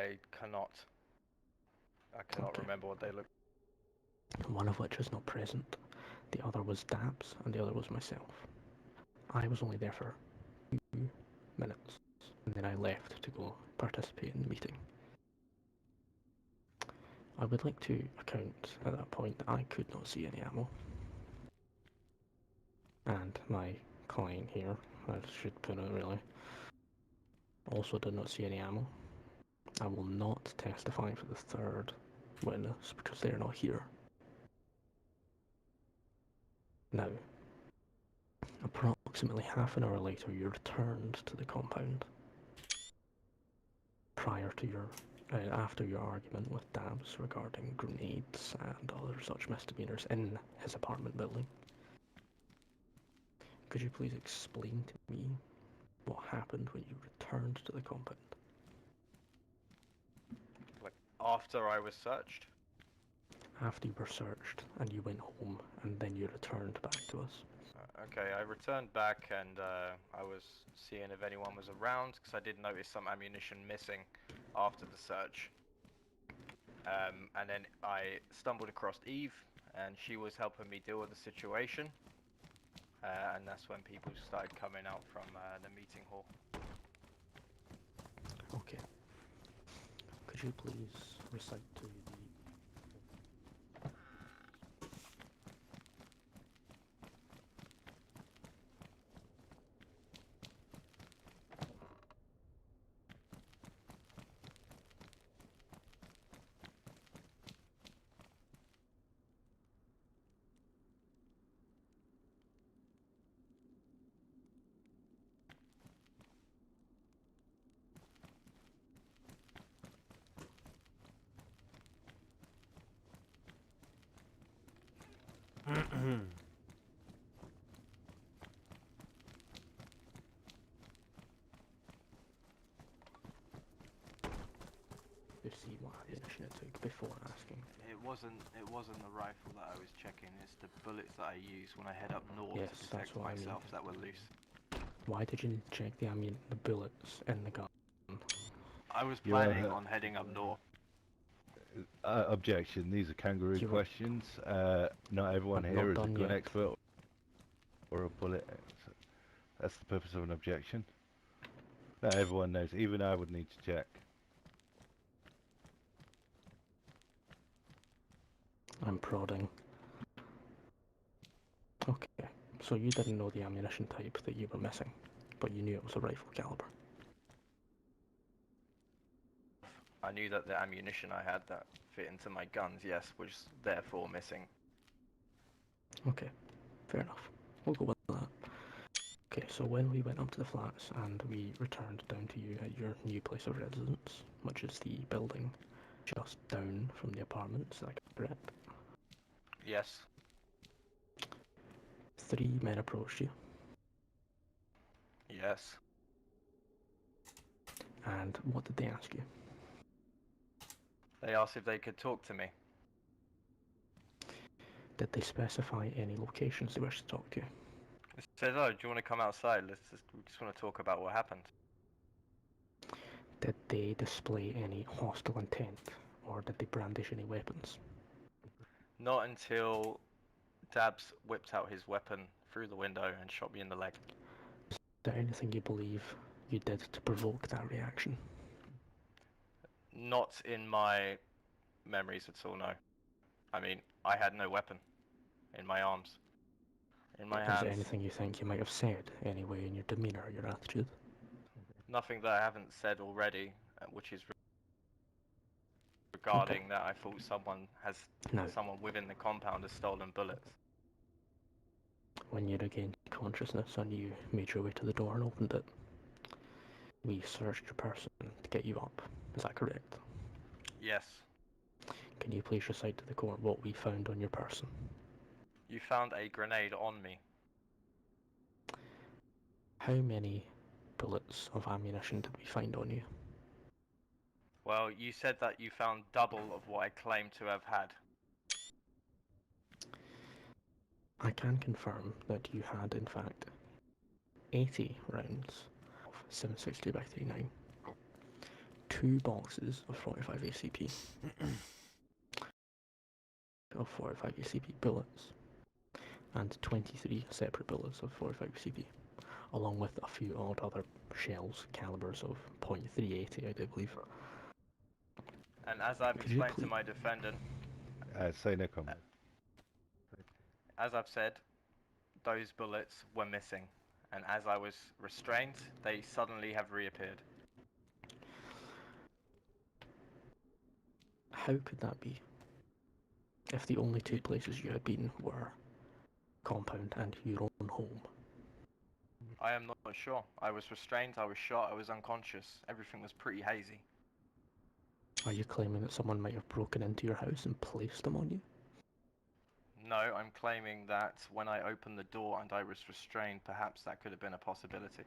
I cannot Okay. remember what they look. One of which is not present. The other was Dabs, and the other was myself. I was only there for 2 minutes, and then I left to go participate in the meeting. I would like to account at that point that I could not see any ammo. And my client here, I should put it really, also did not see any ammo. I will not testify for the third witness because they are not here. Now, approximately half an hour later, you returned to the compound. Prior to your, after your argument with Dabs regarding grenades and other such misdemeanors in his apartment building. Could you please explain to me what happened when you returned to the compound? Like after I was searched. After you were searched and you went home and then you returned back to us. Okay, I returned back and I was seeing if anyone was around because I did notice some ammunition missing after the search. And then I stumbled across Eve, and she was helping me deal with the situation. And that's when people started coming out from the meeting hall. Okay. Could you please recite to me the... to see what ammunition it took before asking. It wasn't the rifle that I was checking. It's the bullets that I use when I head up north Yes, to that's protect what I mean. myself that were loose. Why did you need to check the bullets in the gun? I was Your planning on heading up north. Objection. These are kangaroo You were- questions. Not everyone I'm here not is a done gun yet. expert or a bullet expert. That's the purpose of an objection. Not everyone knows. Even I would need to check. I'm prodding. Okay, so you didn't know the ammunition type that you were missing, but you knew it was a rifle caliber. I knew that the ammunition I had that fit into my guns, yes, was therefore missing. Okay, fair enough. We'll go with that. Okay, so when we went up to the flats and we returned down to you at your new place of residence, which is the building just down from the apartments, is that correct? Yes. 3 men approached you. Yes. And what did they ask you? They asked if they could talk to me. Did they specify any locations they wished to talk to you? They said, "Oh, do you want to come outside? We just want to talk about what happened." Did they display any hostile intent, or did they brandish any weapons? Not until Dabs whipped out his weapon through the window and shot me in the leg. Is there anything you believe you did to provoke that reaction? Not in my memories at all, no. I mean, I had no weapon in my arms, in my Is hands. there anything you think you might have said anyway in your demeanour, your attitude? Nothing that I haven't said already, which is regarding that I thought someone within the compound has stolen bullets. When you regained consciousness and you made your way to the door and opened it, we searched your person to get you up. Is that correct? Yes. Can you please recite to the court what we found on your person? You found a grenade on me. How many bullets of ammunition did we find on you? Well, you said that you found double of what I claimed to have had. I can confirm that you had, in fact, 80 rounds of 7.62 by 39, 2 boxes of 45 ACP. of 45 ACP bullets, and 23 separate bullets of 45 ACP, along with a few odd other shells, calibers of .380, I do believe. And as I've explained to my defendant, say no comment. as I've said, those bullets were missing, and as I was restrained, they suddenly have reappeared. How could that be? If the only 2 places you had been were compound and your own home. I am not sure. I was restrained, I was shot, I was unconscious. Everything was pretty hazy. Are you claiming that someone might have broken into your house and placed them on you? No, I'm claiming that when I opened the door and I was restrained, perhaps that could have been a possibility.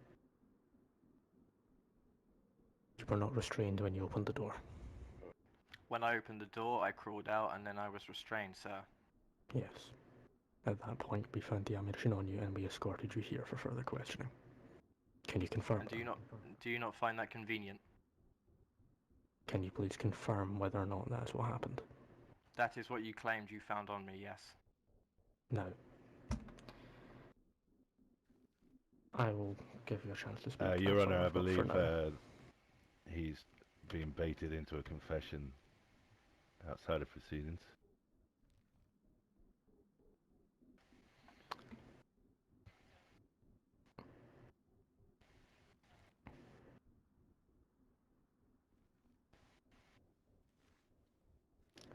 You were not restrained when you opened the door. When I opened the door, I crawled out and then I was restrained, sir. Yes. At that point, we found the ammunition on you and we escorted you here for further questioning. Can you confirm And that? do you not find that convenient? Can you please confirm whether or not that's what happened? That is what you claimed you found on me, yes. No. I will give you a chance to speak. Your Honour, I but for believe now. he's being baited into a confession outside of proceedings.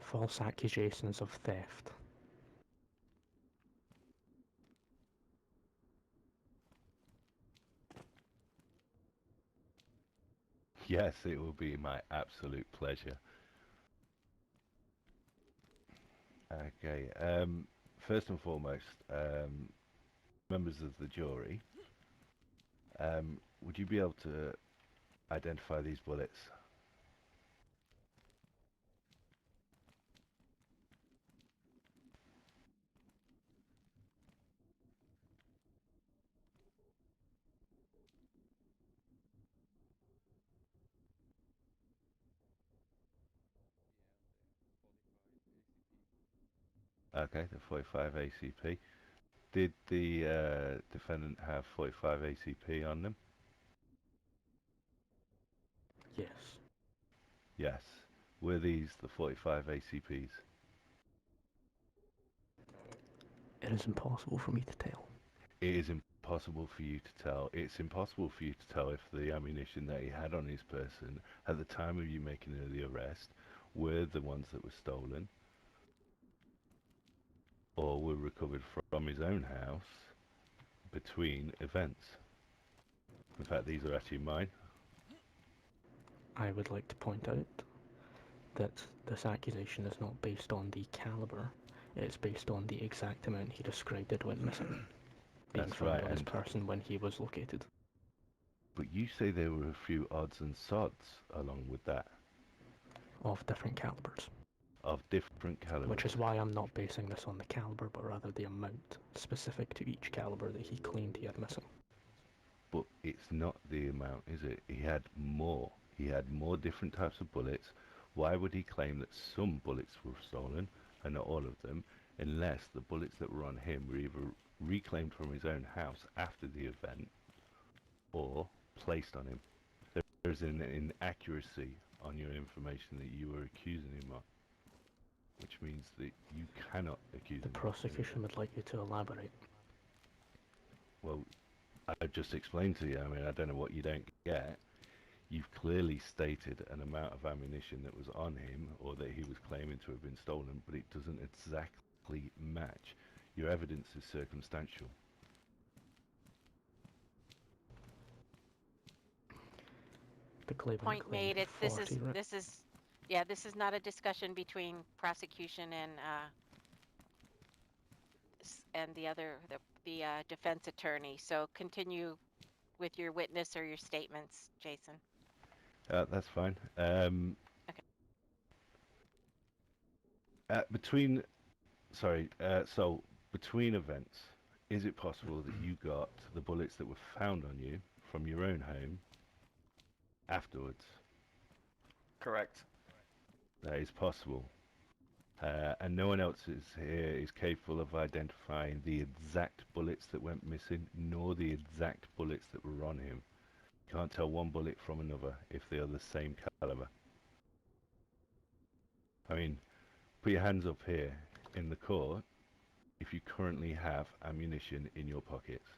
False accusations of theft. Yes, it will be my absolute pleasure. Okay, first and foremost, members of the jury, would you be able to identify these bullets? Okay, the 45 ACP. Did the defendant have 45 ACP on them? Yes. Yes. Were these the 45 ACPs? It is impossible for me to tell. It is impossible for you to tell. It's impossible for you to tell if the ammunition that he had on his person at the time of you making the arrest were the ones that were stolen or were recovered from his own house between events. In fact, these are actually mine. I would like to point out that this accusation is not based on the caliber, it's based on the exact amount he described it went missing, being That's found right, on his and person when he was located. but you say there were a few odds and sods along with that, Of different calibers. of different calibers. Which is why I'm not basing this on the caliber, but rather the amount specific to each caliber that he claimed he had missing. But it's not the amount, is it? He had more. He had more different types of bullets. Why would he claim that some bullets were stolen and not all of them, unless the bullets that were on him were either reclaimed from his own house after the event or placed on him? There's an inaccuracy on your information that you were accusing him of, which means that you cannot accuse The him. prosecution would like you to elaborate. Well, I've just explained to you. I mean, I don't know what you don't get. You've clearly stated an amount of ammunition that was on him or that he was claiming to have been stolen, but it doesn't exactly match. Your evidence is circumstantial. The claimant Point claimed made. This 40 is not a discussion between prosecution and the defense attorney. So continue with your witness or your statements, Jason. That's fine. Okay. So between events, is it possible that you got the bullets that were found on you from your own home afterwards? Correct. That is possible. And no one else here is capable of identifying the exact bullets that went missing, nor the exact bullets that were on him. You can't tell one bullet from another if they are the same caliber. I mean, put your hands up here in the court if you currently have ammunition in your pockets.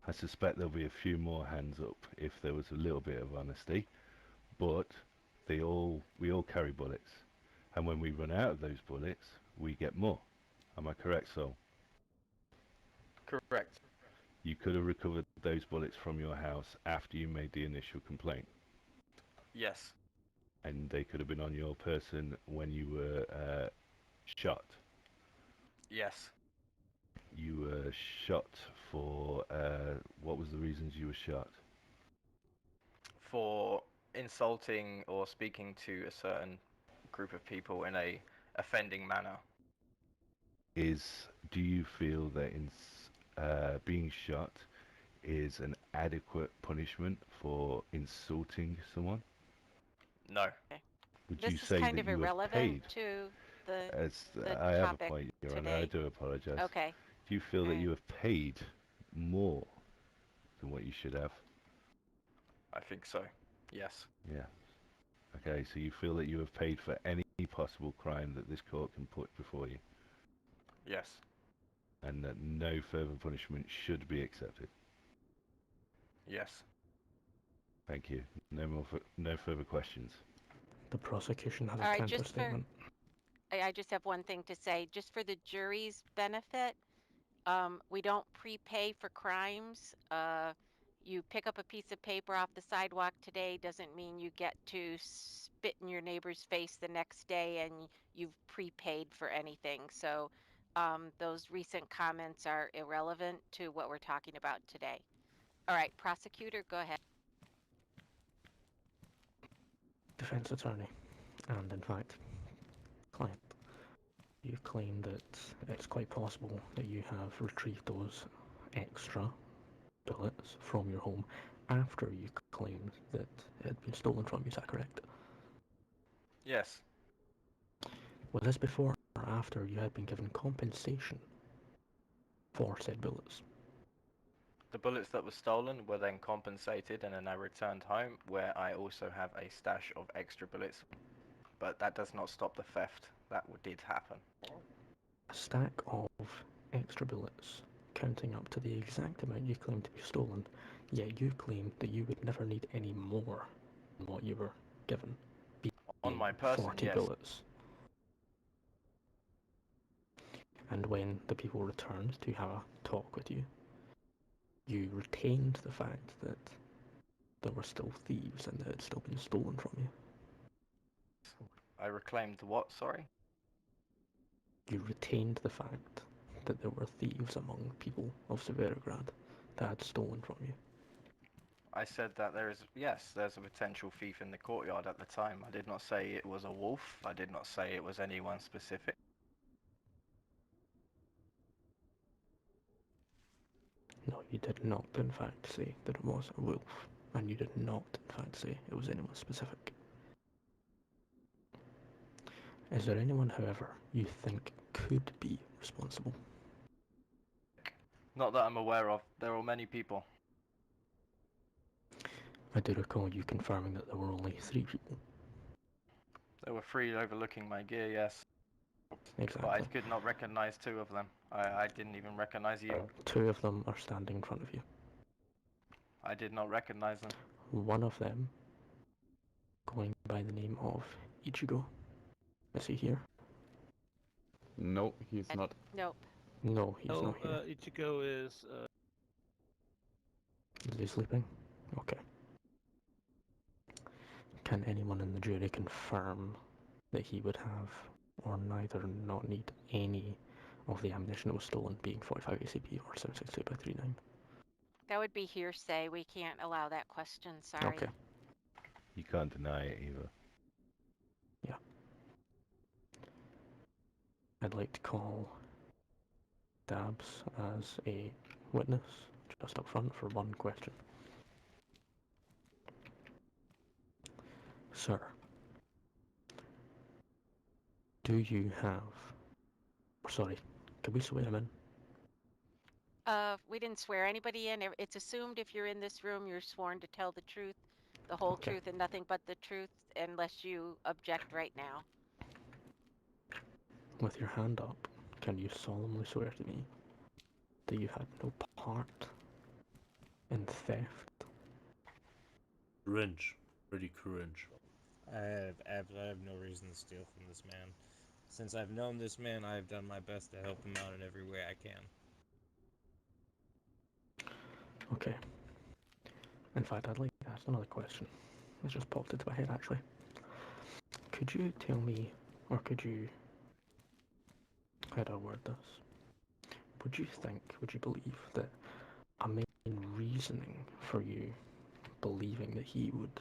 I suspect there'll be a few more hands up if there was a little bit of honesty, but we all carry bullets, and when we run out of those bullets, we get more. Am I correct, Sol? Correct. You could have recovered those bullets from your house after you made the initial complaint, Yes. and they could have been on your person when you were shot. Yes. You were shot for, what was the reasons you were shot? For insulting or speaking to a certain group of people in a offending manner. Do you feel that being shot is an adequate punishment for insulting someone? No. Okay. Would This you is say kind that of you were irrelevant paid? to the I have a topic point, Your Honor. I today. do apologise. Okay. Do you feel that Alright. you have paid more than what you should have? I think so. Yes. Yeah. Okay, so you feel that you have paid for any possible crime that this court can put before you, Yes. and that no further punishment should be accepted. Yes. Thank you. No further questions. The prosecution has All a right, counter just for statement. I just have one thing to say, just for the jury's benefit. We don't prepay for crimes. You pick up a piece of paper off the sidewalk today doesn't mean you get to spit in your neighbor's face the next day and you've prepaid for anything. So those recent comments are irrelevant to what we're talking about today. All right, prosecutor, go ahead. Defense attorney, and in fact, client. You claim that it's quite possible that you have retrieved those extra bullets from your home after you claimed that it had been stolen from you, is that correct? Yes. Was this before or after you had been given compensation for said bullets? The bullets that were stolen were then compensated and then I returned home where I also have a stash of extra bullets. But that does not stop the theft. That did happen. A stack of extra bullets counting up to the exact amount you claim to be stolen, yet you claim that you would never need any more than what you were given. On my person, 40 yes. bullets. And when the people returned to have a talk with you, you retained the fact that there were still thieves and that it had still been stolen from you. I reclaimed what, sorry? You retained the fact that there were thieves among people of Severograd that had stolen from you. I said that there's a potential thief in the courtyard at the time. I did not say it was a wolf. I did not say it was anyone specific. No, you did not in fact say that it was a wolf, and you did not in fact say it was anyone specific. Is there anyone, however, you think could be responsible? Not that I'm aware of. There are many people. I do recall you confirming that there were only 3 people. There were 3 overlooking my gear, yes. Exactly. But I could not recognize 2 of them. I didn't even recognize you. 2 of them are standing in front of you. I did not recognize them. One of them, going by the name of Ichigo. Is he here? No, he's not. Nope. No, he's No, not here. Ichigo is. Is he sleeping? Okay. Can anyone in the jury confirm that he would have or neither not need any of the ammunition that was stolen, being 45 ACP or 7.62 by 39? That would be hearsay. We can't allow that question. Sorry. Okay. You can't deny it either. Yeah. I'd like to call Dabs as a witness, just up front for one question. Sir, do you have... Sorry, can we swear him in? We didn't swear anybody in. It's assumed if you're in this room, you're sworn to tell the truth, the whole Okay. truth, and nothing but the truth, unless you object right now. With your hand up, can you solemnly swear to me that you had no part in theft? Cringe. Pretty cringe. I have no reason to steal from this man. Since I've known this man, I've done my best to help him out in every way I can. Okay. In fact, I'd like to ask another question. It's just popped into my head, actually. Could you tell me, or could you... How do I word this? Would you believe that a main reasoning for you believing that he would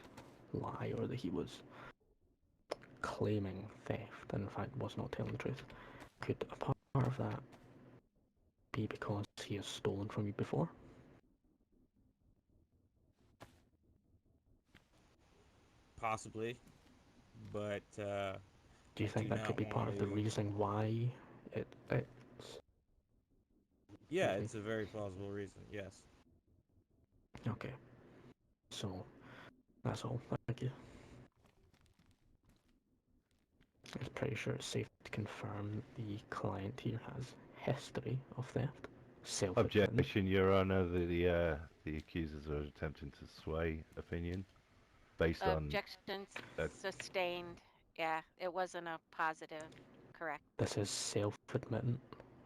lie or that he was claiming theft and in fact was not telling the truth, could a part of that be because he has stolen from you before? Possibly, but Do you think that could be part of the reason why it's... Yeah, it's a very plausible reason, yes. Okay. So, that's all. Thank you. I'm pretty sure it's safe to confirm the client here has history of theft. Self-admitted. Objection, Your Honour. The accusers are attempting to sway opinion based on... Objections sustained. Yeah, it wasn't a positive. Correct. This is self-admitted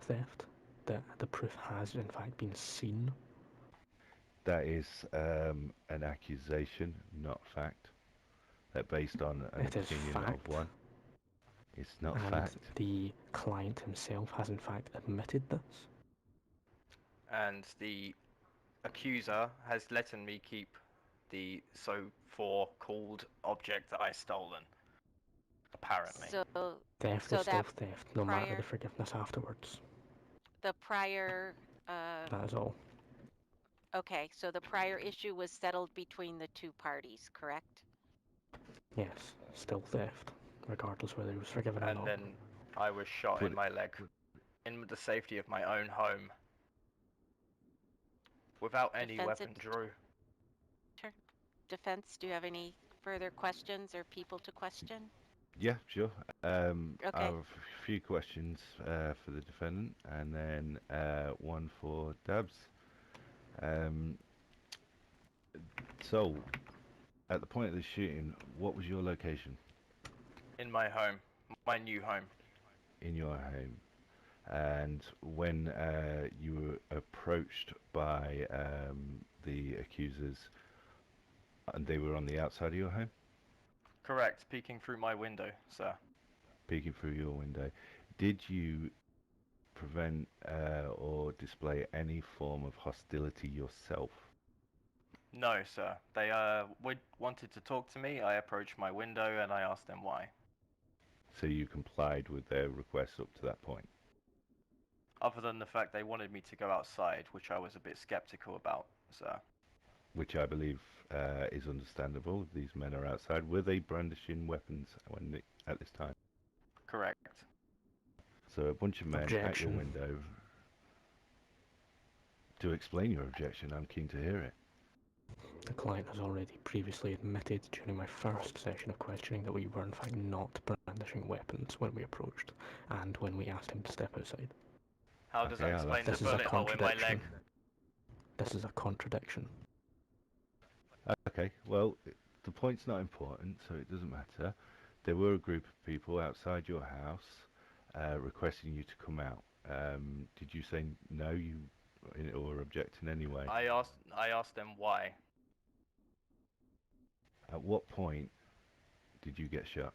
theft. That the proof has in fact been seen. That is an accusation, not fact. That based on an opinion of one. It's not and fact. The client himself has in fact admitted this. And the accuser has let me keep the so-called object that I stolen. Apparently. So theft is still theft, no matter the forgiveness afterwards. The prior... that is all. Okay, so the prior issue was settled between the two parties, correct? Yes, still theft, regardless whether he was forgiven or not. And then I was shot in my leg, in the safety of my own home, without any weapon drew. Defense, do you have any further questions or people to question? Yeah, sure. I Okay. have a few questions for the defendant, and then one for Dabs. So, at the point of the shooting, what was your location? In my home, my new home. In your home. And when you were approached by the accusers, and they were on the outside of your home? Correct, peeking through my window, sir. Peeking through your window. Did you prevent or display any form of hostility yourself? No, sir. They wanted to talk to me. I approached my window and I asked them why. So you complied with their requests up to that point? Other than the fact they wanted me to go outside, which I was a bit skeptical about, sir. Which I believe is understandable. These men are outside. Were they brandishing weapons at this time? Correct. So a bunch of men at your window. To explain your objection, I'm keen to hear it. The client has already previously admitted during my first session of questioning that we were in fact not brandishing weapons when we approached, and when we asked him to step outside. How does that explain the bullet hole in my leg? This is a contradiction. Okay, well, the point's not important, so it doesn't matter. There were a group of people outside your house requesting you to come out. Did you say no, or object in any way? I asked them why. At what point did you get shot?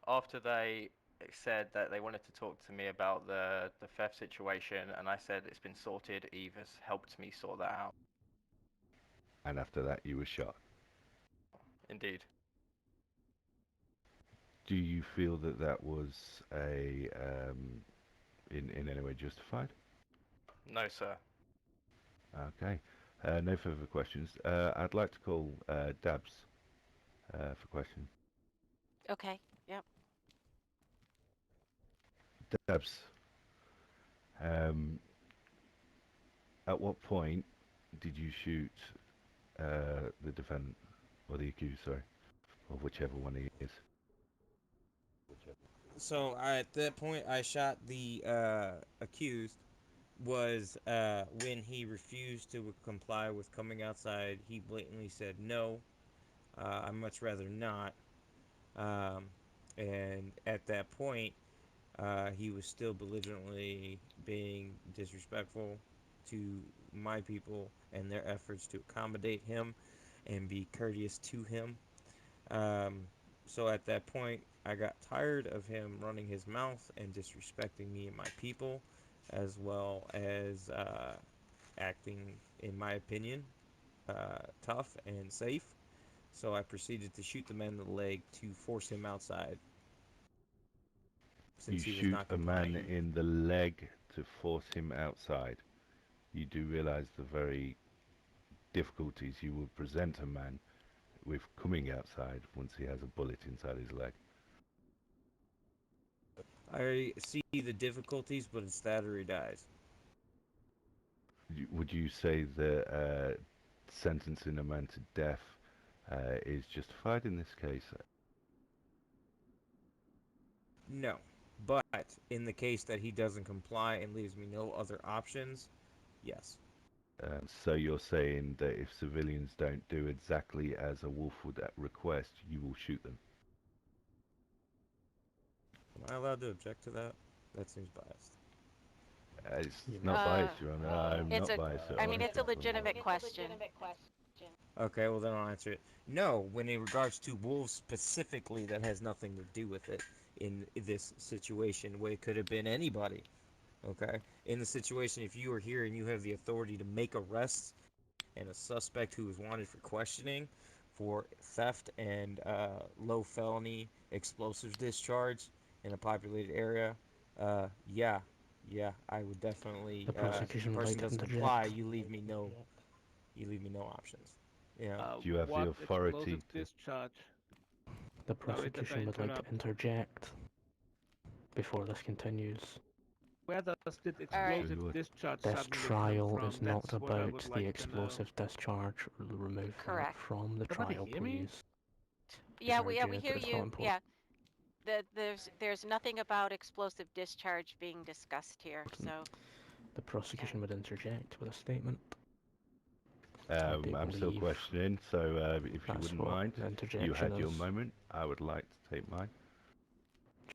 After they said that they wanted to talk to me about the theft situation, and I said it's been sorted, Eva's helped me sort that out. And after that you were shot? Indeed. Do you feel that that was in any way justified? No, sir. Okay. No further questions. I'd like to call Dabs for questions. Okay. Yep. Dabs, at what point did you shoot the defendant, or the accused, sorry, or whichever one he is? So at that point, I shot the accused. Was when he refused to comply with coming outside. He blatantly said no. I'd much rather not. And at that point, he was still belligerently being disrespectful to my people and their efforts to accommodate him and be courteous to him. So at that point, I got tired of him running his mouth and disrespecting me and my people, as well as acting, in my opinion, tough and safe. So I proceeded to shoot the man in the leg to force him outside. You Since he was shoot not a man complying. in the leg to force him outside. You do realize the very difficulties you would present a man with coming outside once he has a bullet inside his leg. I see the difficulties, but it's that or he dies. Would you say that sentencing a man to death is justified in this case? No. But in the case that he doesn't comply and leaves me no other options, yes. So you're saying that if civilians don't do exactly as a wolf would request, you will shoot them? Am I allowed to object to that? That seems biased. It's You not Uh, biased, Your Honor. I'm It's not a, biased at I all. mean, it's a legitimate question. Okay, well then I'll answer it. No, when in regards to wolves specifically, that has nothing to do with it in this situation, where it could have been anybody. Okay? In the situation, if you are here and you have the authority to make arrests and a suspect who is wanted for questioning for theft and low felony explosives discharge in a populated area, yeah, I would definitely. The prosecution would like Person to doesn't interject. comply, you leave me no options. Yeah. Do you have the What authority explosive to... discharge? The Sorry, Deb, I prosecution would like to interrupt. interject before this continues. Where does this I'm sure explosive you would. discharge This suddenly trial come from? is not That's what I about would the like to know. explosive discharge. Remove that Correct. from the Nobody trial, hear me? please. Yeah, heard we you, hear but it's not you. important. Yeah. There's nothing about explosive discharge being discussed here. So The prosecution would interject with a statement. I I'm still believe questioning, so if you that's wouldn't what mind, the you interjection had your is. moment. I would like to take mine.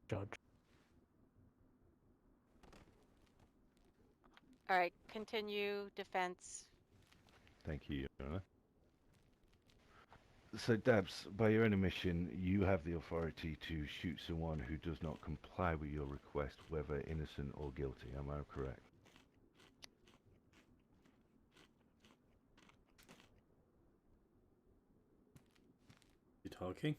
Judge. all right, continue defense. Thank you, Your Honor. So, Dabs, by your own admission, you have the authority to shoot someone who does not comply with your request, whether innocent or guilty. Am I correct? You talking?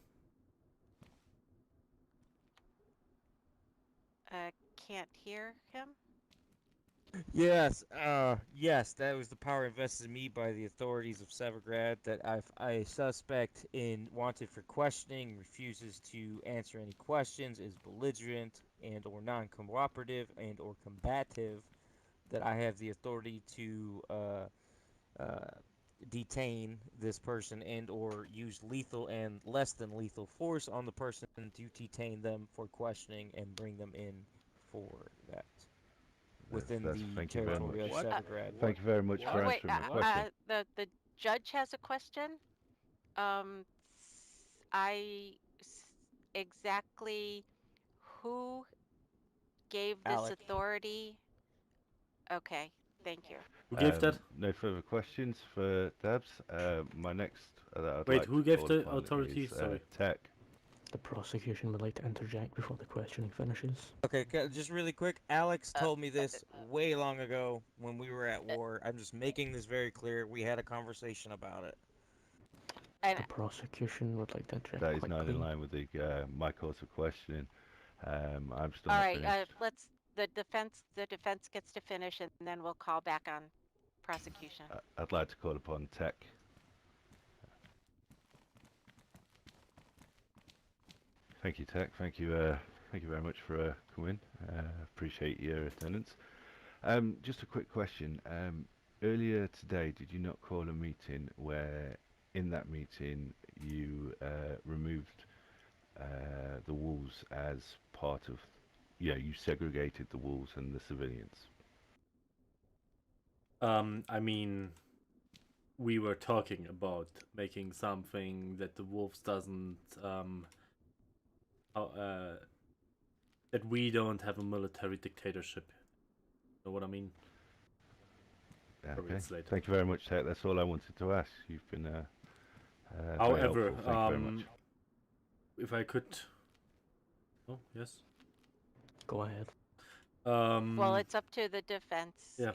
Can't hear him. Yes, yes, that was the power invested in me by the authorities of Severgrad that I suspect in wanted for questioning, refuses to answer any questions, is belligerent and or non-cooperative and or combative, that I have the authority to detain this person and or use lethal and less than lethal force on the person to detain them for questioning and bring them in for that. Within That's the thank you very territory of much. Severgrad. Thank you very much for Wait, answering my question. the judge has a question. Exactly who gave this Alec. authority? Okay, thank you. Who gave that? No further questions for Dabs. My next that I'd Wait, like who to gave call the upon authority? is, Sorry. Tech. The prosecution would like to interject before the questioning finishes. Okay, just really quick. Alex told me this way long ago when we were at war. I'm just making this very clear. We had a conversation about it. And The prosecution would like to interject That is not quickly. in line with the my course of questioning. I'm still all not right, finished. let's the defense gets to finish, and then we'll call back on prosecution. I'd like to call upon Tech. Thank you, Tech. Thank you very much for coming. Appreciate your attendance. Just a quick question. Earlier today, did you not call a meeting where, in that meeting, you removed the wolves as part of, you segregated the wolves and the civilians? I mean, we were talking about making something that the wolves doesn't, that we don't have a military dictatorship. Know what I mean? Okay. It's later. Thank you very much, Tech. That's all I wanted to ask. You've been very However, helpful. Thank you very much. if I could, oh yes, Go ahead. Well, it's up to the defense. Yeah.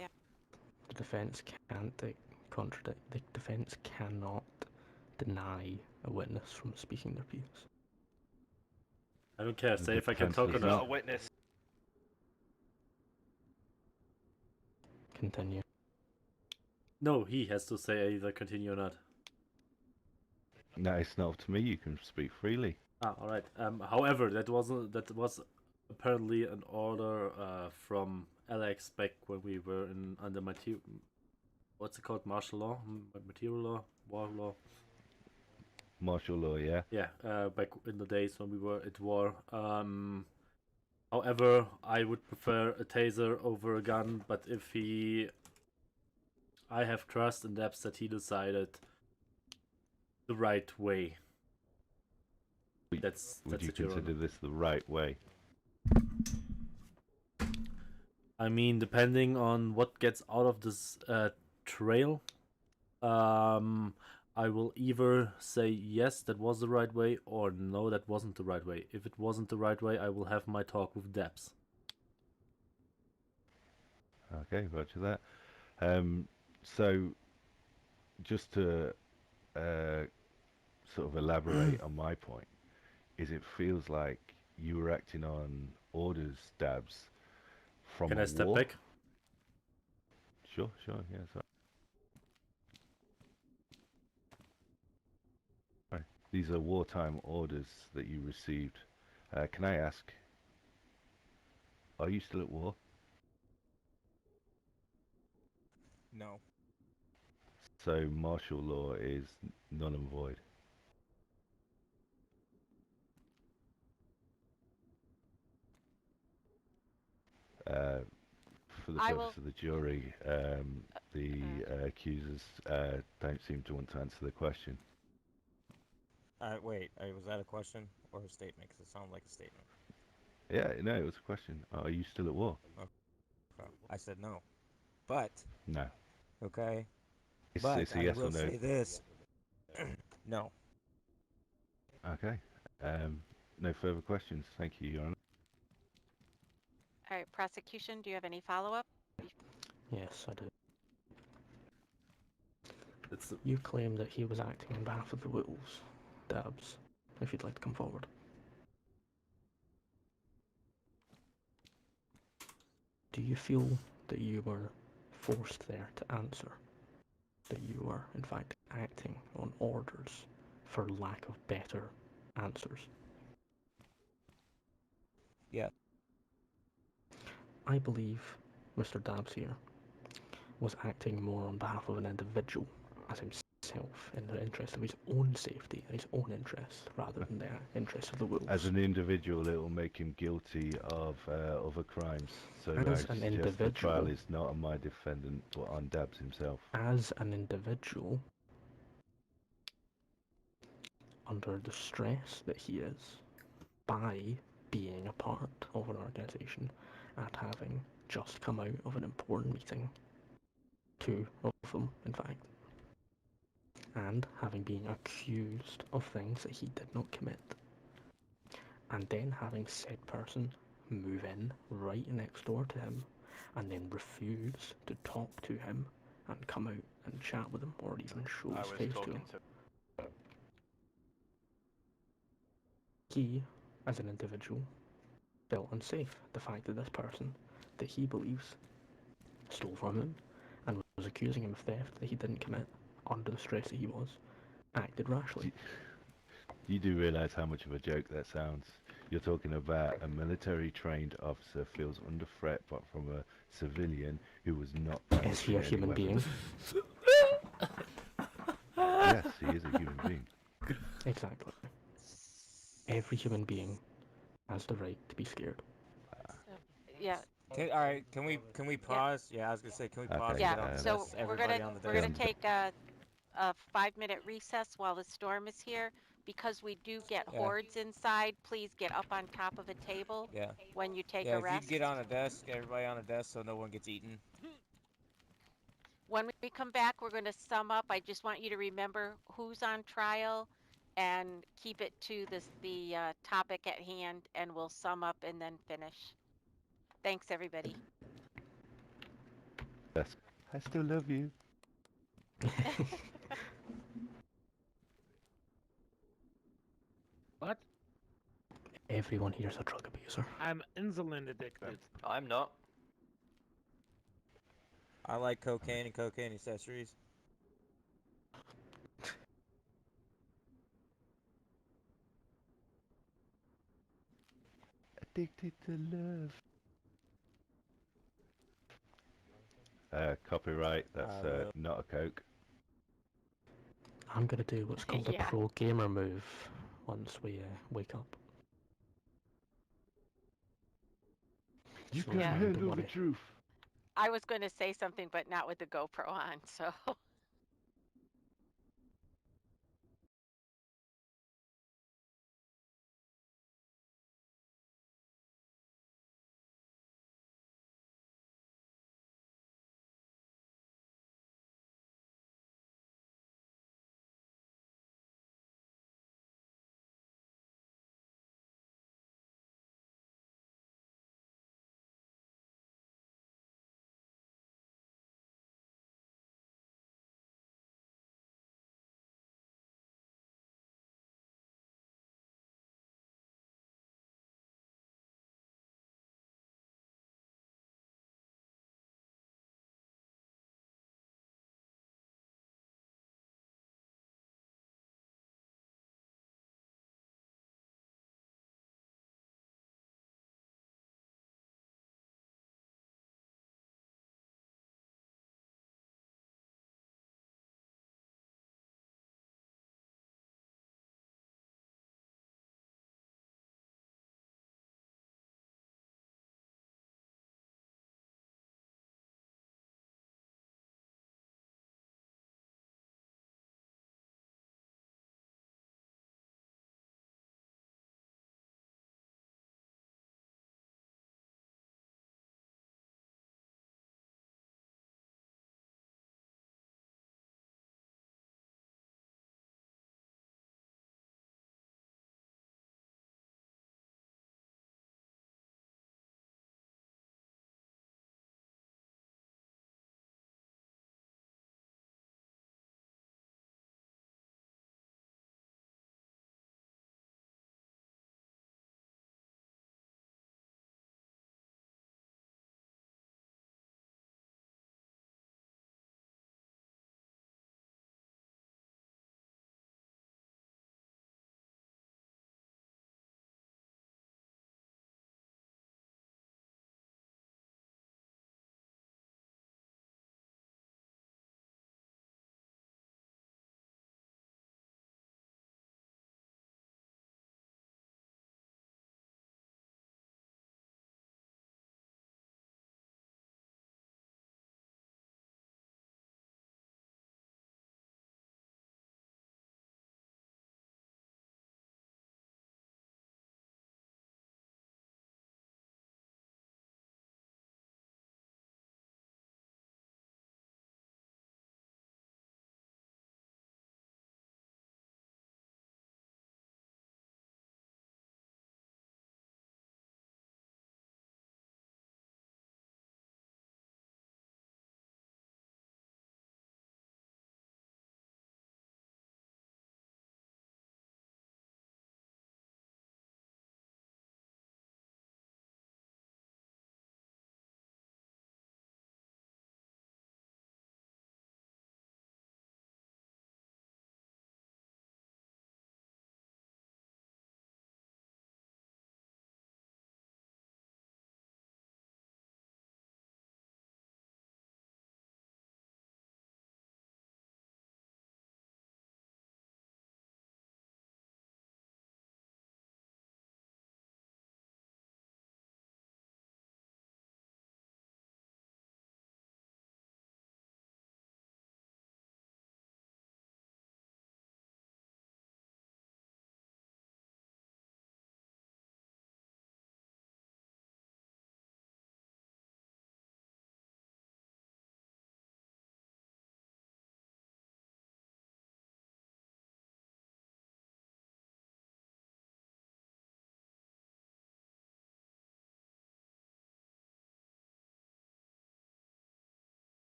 The defense can't contradict. The defense cannot deny a witness from speaking their piece. I don't care. The Say if I can defense talk or does He's not not. a witness. Continue. No, he has to say either continue or not. No, it's not up to me. You can speak freely. Ah, all right. However, that was apparently an order from Alex back when we were under what's it called, martial law, material law, war law. Martial law, yeah. Yeah, back in the days when we were at war. However, I would prefer a taser over a gun, but I have trust in Debs that he decided the right way. Would you it, Your consider Honor. this the right way? I mean, depending on what gets out of this trail, I will either say yes, that was the right way, or no, that wasn't the right way. If it wasn't the right way, I will have my talk with Debs. Okay, roger that. So, just to sort of elaborate on my point, is it feels like you were acting on orders, Dabs, from Can a I step war? back? Sure, yeah, sorry. Right. These are wartime orders that you received. Can I ask, are you still at war? No. So martial law is null and void. For the I purpose will- of the jury, the accusers don't seem to want to answer the question. Wait, was that a question or a statement? Because it sounded like a statement. Yeah, no, it was a question. Are you still at war? Okay. I said no. But, No. okay, It's but a I yes will or no. say this. No. Okay. No further questions. Thank you, Your Honor. All right, prosecution, do you have any follow-up? Yes, I do. It's You claim that he was acting on behalf of the wolves. Dabs, if you'd like to come forward. Do you feel that you were forced there to answer? That you were, in fact, acting on orders for lack of better answers? Yeah. I believe Mr. Dabbs here was acting more on behalf of an individual as himself, in the interest of his own safety and his own interests, rather than the interests of the wolves. As an individual, it will make him guilty of other crimes. So As I an suggest the individual- trial is not on my defendant, but on Dabs himself. As an individual, under the stress that he is, by being a part of an organisation and having just come out of an important meeting, 2 of them in fact, and having been accused of things that he did not commit, and then having said person move in right next door to him and then refuse to talk to him and come out and chat with him or even show I his was face to talking him. to. He, as an individual, felt unsafe. The fact that this person that he believes stole from him and was accusing him of theft that he didn't commit under the stress that he was, acted rashly. You do realise how much of a joke that sounds. You're talking about a military-trained officer feels under threat but from a civilian who was not Is he a brandishing any human being? weapons. Yes, he is a human being. Exactly. Every human being has the right to be scared. Yeah, All right, can we pause? Yeah, I was gonna say, can we pause Okay, and yeah. get on the So desk? we're Everybody gonna on the we're desk. gonna take a 5-minute recess while the storm is here. Because we do get Yeah. hordes inside, please get up on top of a table Yeah. when you take Yeah, a if you rest. get on a desk, everybody on a desk, so no one gets eaten. When we come back, we're going to sum up. I just want you to remember who's on trial and keep it to the topic at hand, and we'll sum up and then finish. Thanks, everybody. Yes. I still love you. What? Everyone here's a drug abuser. I'm insulin addicted. I'm not. I like cocaine and cocaine accessories. Addicted to love. Copyright, that's not a Coke. I'm gonna do what's called Yeah. a pro gamer move once we wake up. You So, can Yeah. don't handle the worry. truth. I was going to say something, but not with the GoPro on, so.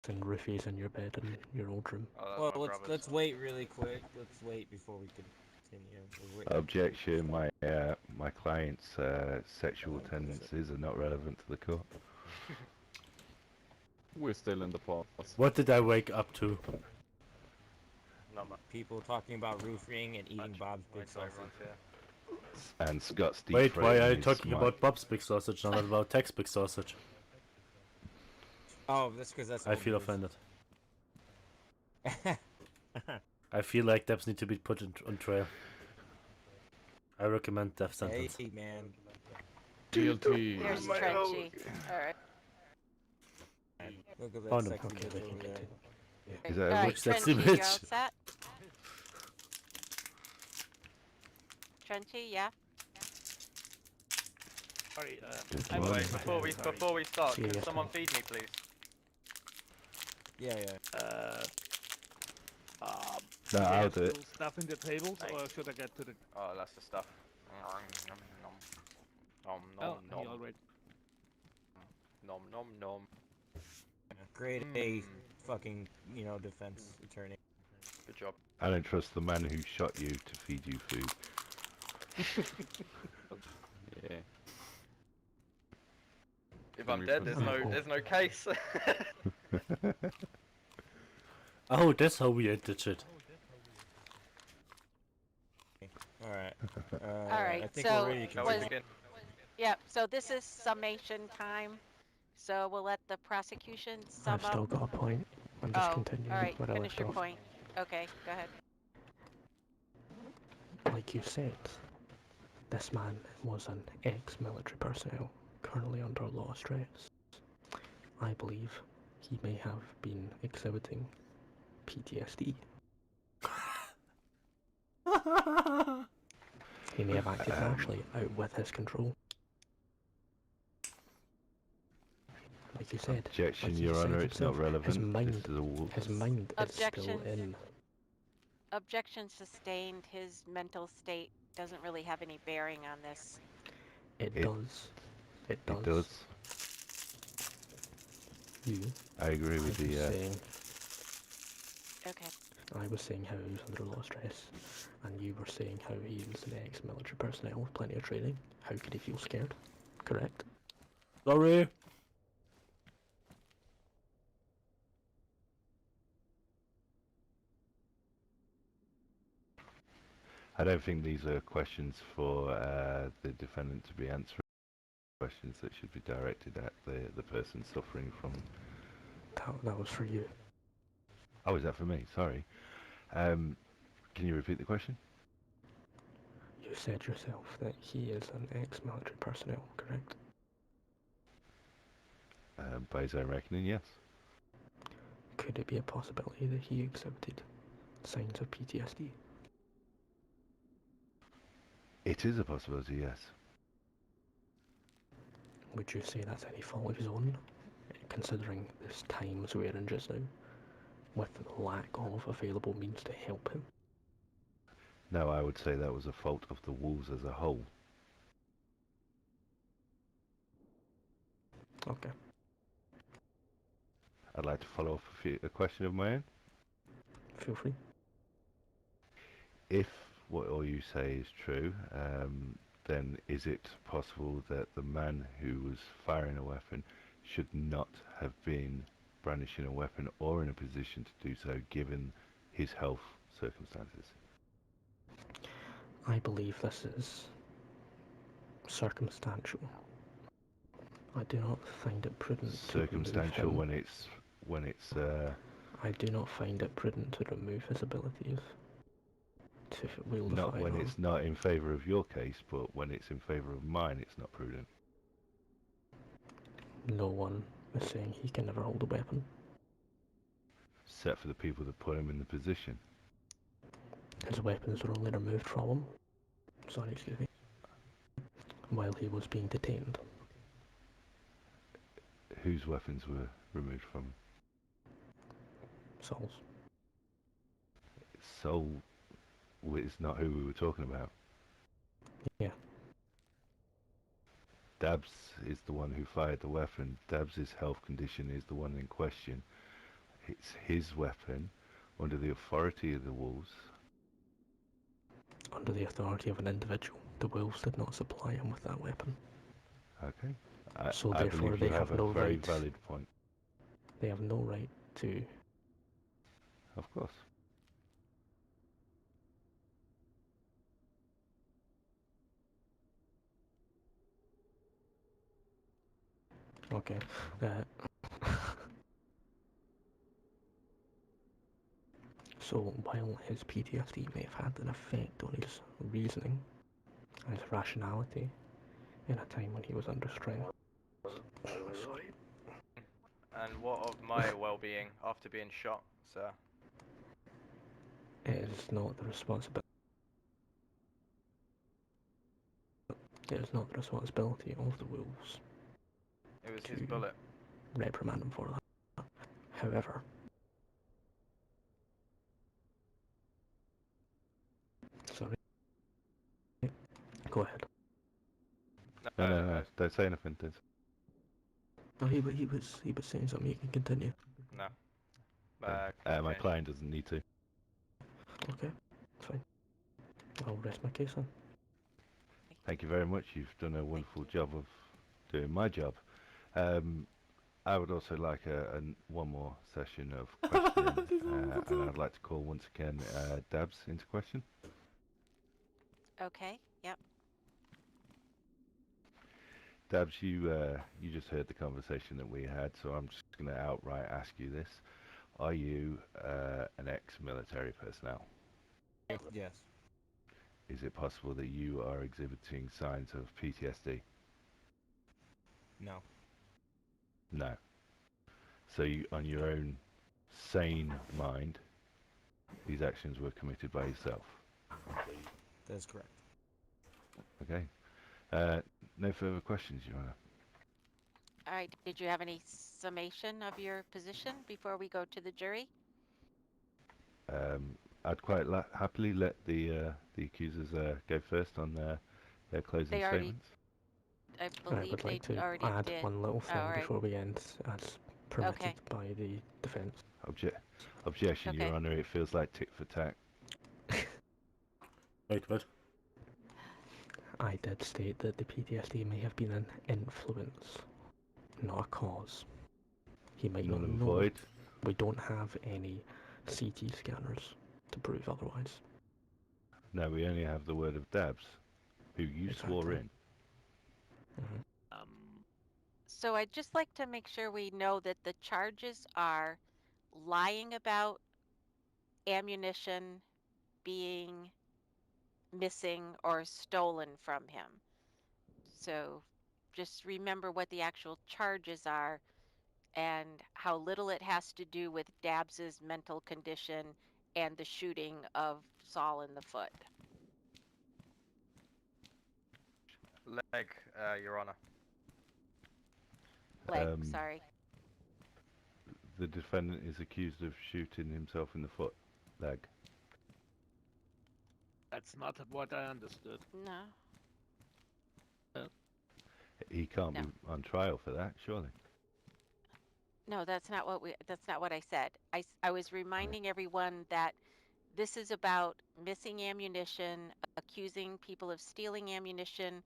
and Rufy's in your bed in your old room. Oh, that's Well, my let's brother's. let's wait really quick. Let's wait before we continue. We're waiting. Objection. My client's sexual tendencies are not relevant to the court. We're still in the pause. What did I wake up to? Number. People talking about roofing and eating Bob's big Wait till sausage. everyone's here. And Scott's deep Wait, why are you throating his talking smile. about Bob's big sausage, not about Tech's big sausage? Oh, that's because that's. I old feel news. offended. I feel like devs need to be put on trial. I recommend death sentence. Hey man, GLT. There's Trenchy. Alright. look at that Oh, no. sexy Okay, bitch we can over there. continue. Is that a Alright, which sexy Trenchy, you're all bitch? set? Trenchy, yeah? Sorry, Good I'm morning. Wait, before we start, See you can guys someone tomorrow. feed me, please? Yeah, yeah. No, I'll yes, do it. will stuff in the tables, or Thanks. should I get to the? Oh, that's the stuff. Nom nom Oh, nom he already. nom nom nom. Grade A fucking, defense attorney. Good job. I don't trust the man who shot you to feed you food. Yeah. If Can I'm we dead, proceed? there's no case. Oh, that's how we ended shit. Alright. Alright, I think so we're ready to Shall we continue. begin? Yeah, so this is summation time. So we'll let the prosecution sum I've still up. got a point. I'm just Oh, continuing alright, where I finish left your off. point. Okay, go ahead. Like you said, this man was an ex-military personnel currently under law stress. I believe he may have been exhibiting PTSD. He may have acted rashly out with his control. Like you said, Objection, like he Your said Honour, it's not himself, relevant. his mind, This is a wolf. his mind is still Objection. in. Objection sustained. His mental state doesn't really have any bearing on this. It It- does. It does. It does. You. I agree I with was the. saying. Okay. I was saying how he was under law stress, and you were saying how he was an ex-military personnel with plenty of training. How could he feel scared? Correct. Sorry. I don't think these are questions for the defendant to be answering. Questions that should be directed at the person suffering from. That was for you. Oh, is that for me? Sorry. Can you repeat the question? You said yourself that he is an ex-military personnel, correct? By his own reckoning, yes. Could it be a possibility that he exhibited signs of PTSD? It is a possibility, yes. Would you say that's any fault of his own, considering this times we're in just now, with lack of available means to help him? No, I would say that was a fault of the wolves as a whole. Okay. I'd like to follow up a question of my own. Feel free. If what all you say is true, then is it possible that the man who was firing a weapon should not have been brandishing a weapon or in a position to do so given his health circumstances? I believe this is circumstantial. I do not find it prudent Circumstantial to remove when him. it's I do not find it prudent to remove his abilities to wield a not when firearm. it's not in favour of your case, but when it's in favour of mine, it's not prudent. No one is saying he can never hold a weapon. Except for the people that put him in the position. His weapons were only removed from him. Sorry, excuse me. While he was being detained. Whose weapons were removed from him? Saul's. So, it's not who we were talking about. Yeah. Dabs is the one who fired the weapon. Dabs' health condition is the one in question. it's his weapon under the authority of the wolves. Under the authority of an individual, the wolves did not supply him with that weapon. Okay. So I therefore believe they you have have a no very right. valid point. They have no right to. Of course. Okay. So while his PTSD may have had an effect on his reasoning and his rationality in a time when he was under strain. Sorry. And what of my well-being after being shot, sir? It is not the responsibility. It is not the responsibility of the wolves It was his to bullet. reprimand him for that. However, sorry. Go ahead. No. Don't say anything, Diz. No, he was saying something. You can continue. No. My finish. client doesn't need to. Okay, fine. I'll rest my case then. Thank you very much. You've done a wonderful job of doing my job. I would also like one more session of questioning, and I'd like to call once again Dabs into question. Okay. Yep. Dabs, you just heard the conversation that we had, so I'm just going to outright ask you this. Are you an ex-military personnel? Yes. Is it possible that you are exhibiting signs of PTSD? No. No. So you, on your own sane mind, these actions were committed by yourself? That is correct. Okay. No further questions, Your Honor. All right. Did you have any summation of your position before we go to the jury? I'd quite happily let the accusers go first on their closing They already- statements. I I believe would they like to already add did. one little thing all right. before we end, as permitted Okay. by the defence. Objection, Your Okay. Honor. It feels like tit for tat. Wait, what? I did state that the PTSD may have been an influence, not a cause. He might Null not and know. void. We don't have any CT scanners to prove otherwise. No, we only have the word of Dabs, who you swore Exactly. in. Mhm. So I'd just like to make sure we know that the charges are lying about ammunition being missing or stolen from him. So just remember what the actual charges are and how little it has to do with Dabbs's mental condition and the shooting of Saul in the foot. Leg, Your Honor. Leg, sorry. The defendant is accused of shooting himself in the foot. Leg. That's not what I understood. No. He can't No. be on trial for that, surely. No, that's not what I said. I was reminding everyone that this is about missing ammunition, accusing people of stealing ammunition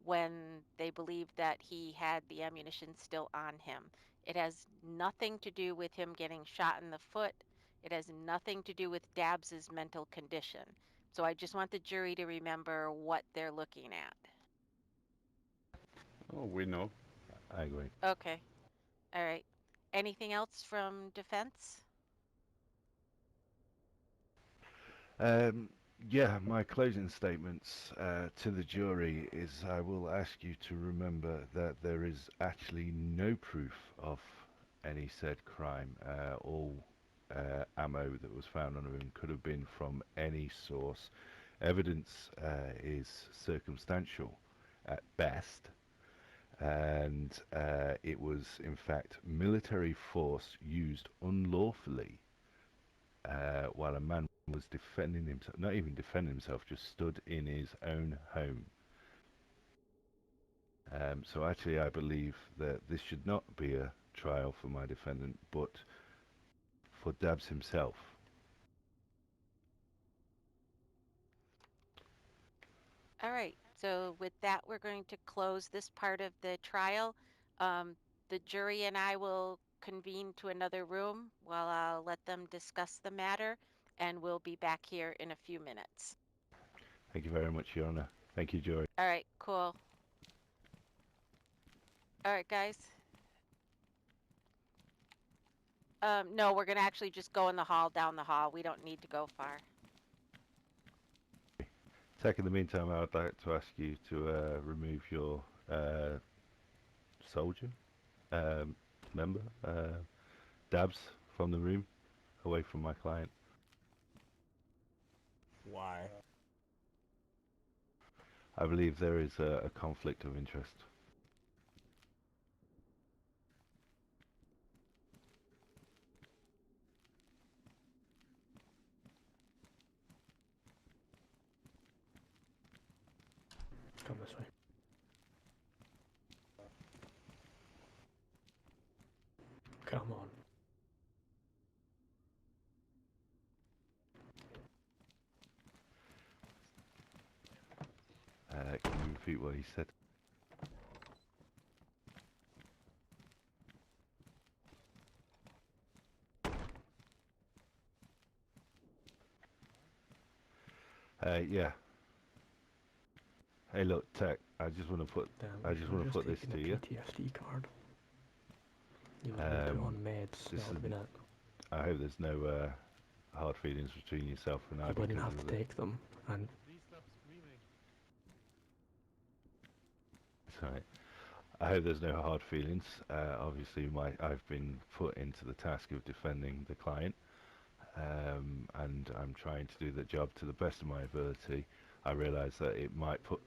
when they believe that he had the ammunition still on him. It has nothing to do with him getting shot in the foot. It has nothing to do with Dabbs's mental condition. So I just want the jury to remember what they're looking at. Oh, we know. I agree. Okay. All right. Anything else from defense? Yeah, my closing statements to the jury is I will ask you to remember that there is actually no proof of any said crime. All ammo that was found on him could have been from any source. Evidence is circumstantial at best, and it was in fact military force used unlawfully while a man was defending himself, not even defending himself, just stood in his own home. So actually I believe that this should not be a trial for my defendant, but for Dabs himself. All right. So with that, we're going to close this part of the trial. The jury and I will convene to another room while I'll let them discuss the matter, and we'll be back here in a few minutes. Thank you very much, Your Honor. Thank you, jury. All right, cool. All right, guys. No, we're going to actually just go in the hall, down the hall. We don't need to go far. Tech, in the meantime, I would like to ask you to remove your soldier member, Dabs, from the room, away from my client. Why? I believe there is a conflict of interest. Come this way. Come on. Can you repeat what he said? Yeah. Hey, look, Tech. I just want to put. Damn, I just want to put this to you. PTSD card. You would have been put on meds. That would have been it. I hope there's no hard feelings between yourself and I. You wouldn't because have of to take them, and Right. I hope there's no hard feelings. Obviously, I've been put into the task of defending the client, and I'm trying to do the job to the best of my ability. I realise that it might put.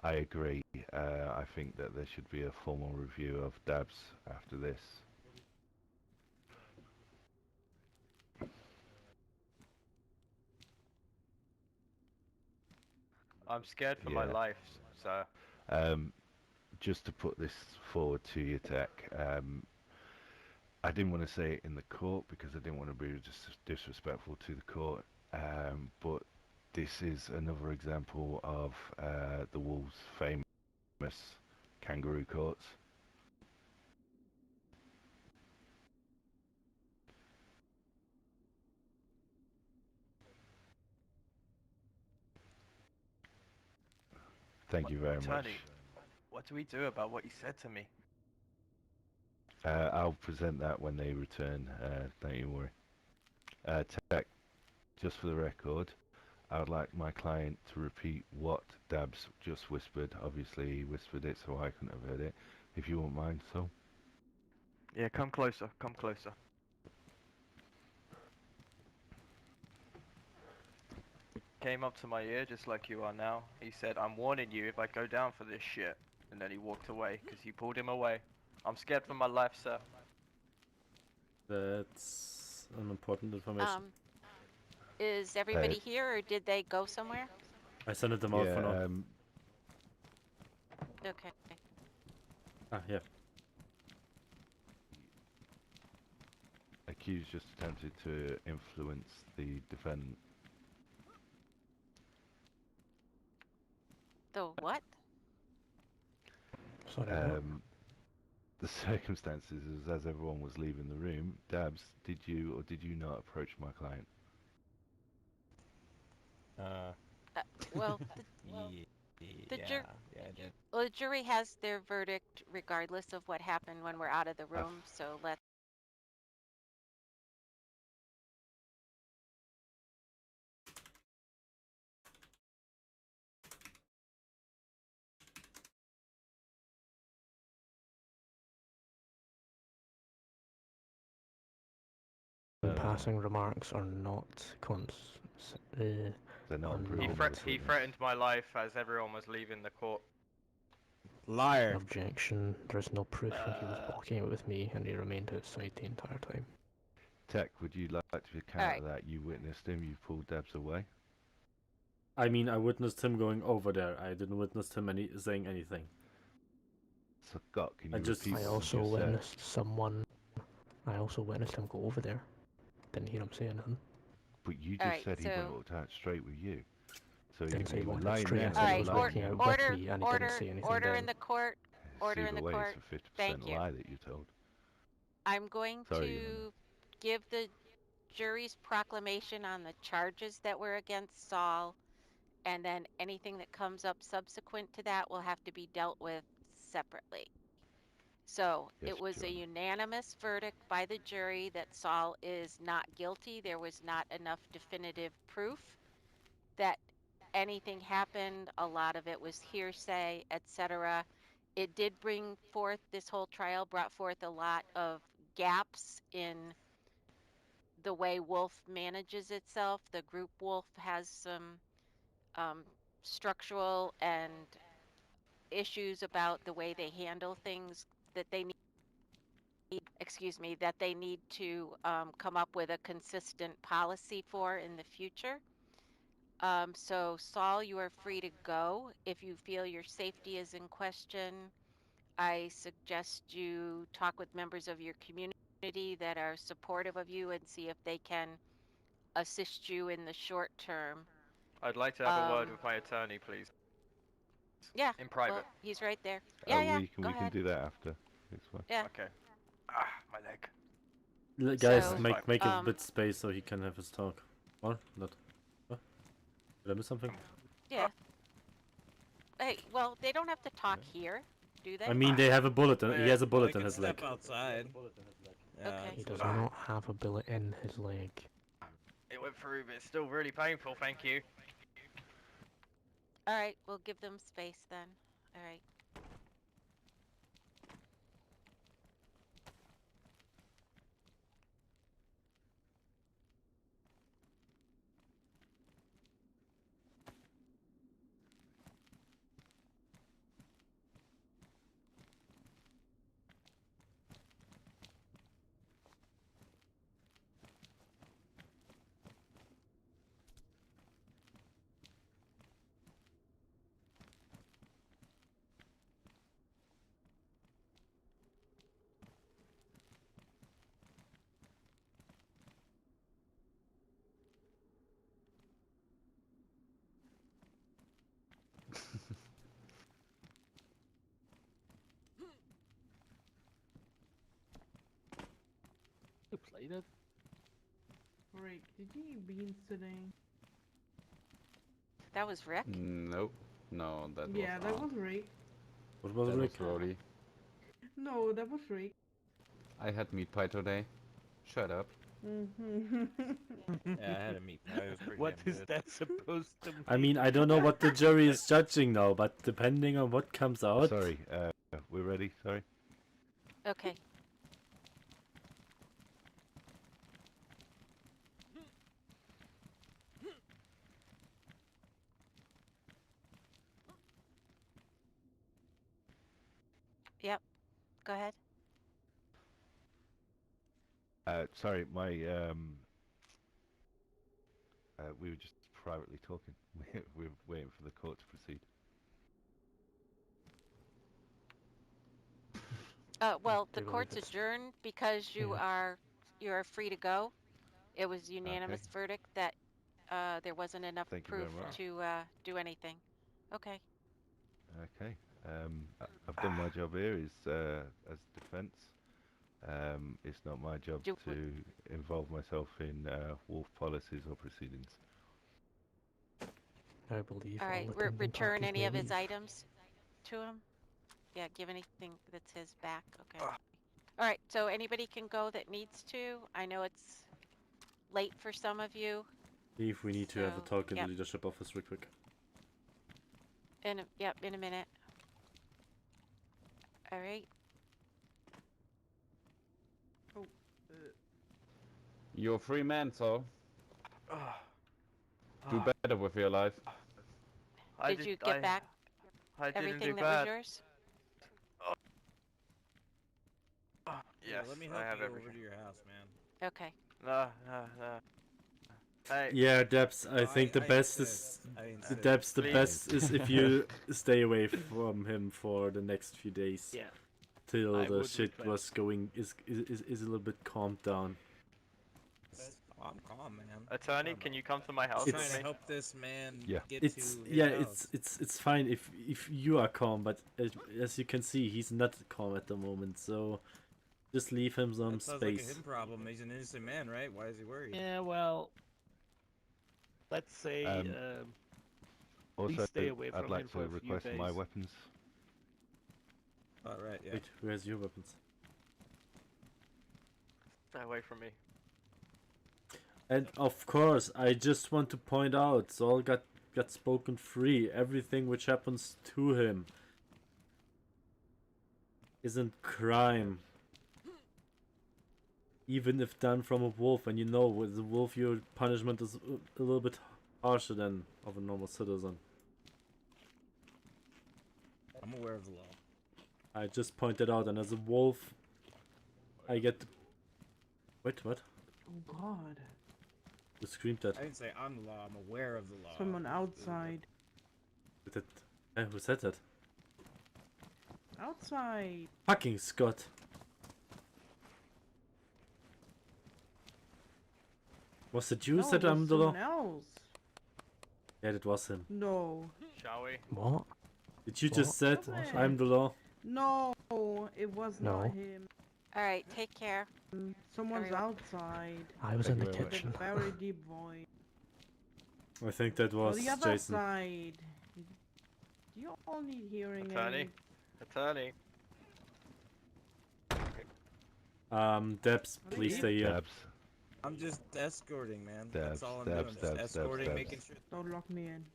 I agree. I think that there should be a formal review of Dabs after this. I'm scared for my Yeah. life, so Just to put this forward to you, Tech, I didn't want to say it in the court because I didn't want to be disrespectful to the court, but this is another example of the Wolves' famous kangaroo courts. Thank you very much. Attorney, what do we do about what you said to me? I'll present that when they return, don't you worry. Tech, just for the record, I would like my client to repeat what Dabs just whispered. Obviously, he whispered it, so I couldn't have heard it. If you won't mind, so. Yeah, come closer, come closer. Came up to my ear just like you are now. He said, I'm warning you if I go down for this shit. And then he walked away because you pulled him away. I'm scared for my life, sir. That's an important information. Is everybody here, or did they go somewhere? I sent them out for now. Okay. Ah, yeah. Accused just attempted to influence the defendant. The what? sorry. What? The circumstances is as everyone was leaving the room. Dabs, did you or did you not approach my client? Well, the yeah, I did. well, the jury has their verdict regardless of what happened when we're out of the room. So let's. Passing remarks are not They're not He approved. He threatened my life as everyone was leaving the court. Liar. objection. There's no proof when he was walking out with me, and he remained outside the entire time. Tech, would you like to counter that? You witnessed him, you pulled Dabs away. I mean, I witnessed him going over there. I didn't witness him saying anything. Scott, can you I just- repeat I what you also just said? witnessed someone I also witnessed him go over there. Didn't hear him say anything. But you just Alright, said he went so- up that straight with you. So Didn't say he he was went up lying straight. there. I said he Alright, was lying walking there. out with order, me, and he order, didn't say anything order then. in the court. Order See, in the the way court. it's a 50% Thank you. lie that you told. I'm going Sorry, to give the jury's proclamation on the charges that were against Saul, and then anything that comes up subsequent to that will have to be dealt with separately. So Yes, it was Your a Honor. unanimous verdict by the jury that Saul is not guilty. There was not enough definitive proof that anything happened. A lot of it was hearsay, etc. It did bring forth, this whole trial brought forth a lot of gaps in the way Wolf manages itself. The group Wolf has some structural and issues about the way they handle things that they need, that they need to come up with a consistent policy for in the future. So Saul, you are free to go. If you feel your safety is in question, I suggest you talk with members of your community that are supportive of you and see if they can assist you in the short term. I'd like to have a word with my attorney, please. Yeah. In private. Well, he's right there. Yeah, yeah. We Go can ahead. do that after. It's fine. Yeah. Okay. My leg. Guys, So, make a bit space so he can have his talk. Or not? Huh? Did I miss something? Yeah. Hey, well, they don't have to talk here, do they? I mean, they have a bullet. He has a Well, bullet he in can his leg. step outside. Okay. He does not have a bullet in his leg. It went through, but it's still really painful, thank you. All right, we'll give them space then. All right. You played it? Rick, did you eat beans today? That was Rick? Nope. No, that Yeah, was that was Rick. What was that Rick? was Rody. No, that was Rick. I had meat pie today. Shut up. Mm-hmm. Yeah, I had a meat pie. It was pretty What damn is good. that supposed to mean? I mean, I don't know what the jury is judging now, but depending on what comes out. Sorry, we're ready. Sorry. Okay. Yep. Go ahead. Sorry, we were just privately talking. We're waiting for the court to proceed. Well, the Do believe court's it's- adjourned because you are free to go. It was unanimous verdict that there wasn't enough Thank you very proof much. to do anything. Okay. Okay. I've done my job here as defence. It's not my job Do- to involve myself in Wolf policies or proceedings. I believe All right. attending Return parties any may of his leave. items to him. Yeah. Give anything that's his back. Okay. All right. So anybody can go that needs to. I know it's late for some of you. If we need to have a So, talk in yep. the leadership office real quick. In a minute. All right. You're a free man, so do better with your life. Did you get back I didn't everything do that bad. was yours? Yes, Let me I help have you over everything. to your house, man. Okay. No. Hey, Yeah, Debs, I No, think the I best insist. is I insist. Debs. The Please. best is if you stay away from him for the next few days. Yeah. till I the would shit request. was going is a little bit calmed down. Oh, I'm calm, man. Attorney, can you come to my house I'm with trying me? to help this man Yeah. get It's to his yeah, house. it's fine if you are calm, but as you can see, he's not calm at the moment. So just leave him some That sounds like a space. him problem. He's an innocent man, right? Why is he worried? Yeah, well, let's say Also, stay away I'd from like him to for a few request my days. weapons. All right, yeah. Wait, where's your weapons? Stay away from me. And of course, I just want to point out, Saul got spoken free. Everything which happens to him isn't crime. Even if done from a wolf, and you know, with a wolf, your punishment is a little bit harsher than of a normal citizen. I'm aware of the law. I just pointed out, and as a wolf, I get. Wait, what? Oh God. Who screamed that? I didn't say I'm the law. I'm aware of the law. Someone outside. Who said that? Outside. Fucking Scott. Was it you No, said it I'm was the law? someone else. Yeah, that was him. No. Shall we? What? Did you What? just said Come I'm on. the law? No, it was No. not him. All right, take care. Someone's Everyone. outside. I was in the Thank you very kitchen. With a very deep voice. I think that Oh, was the other Jason. side. Do you all need hearing Attorney? aids? Attorney. Debs, please stay here. Dabs. I'm just escorting, man. Dabs, That's all I'm dabs, doing. dabs, Just dabs, escorting, dabs. making sure. Don't lock me in.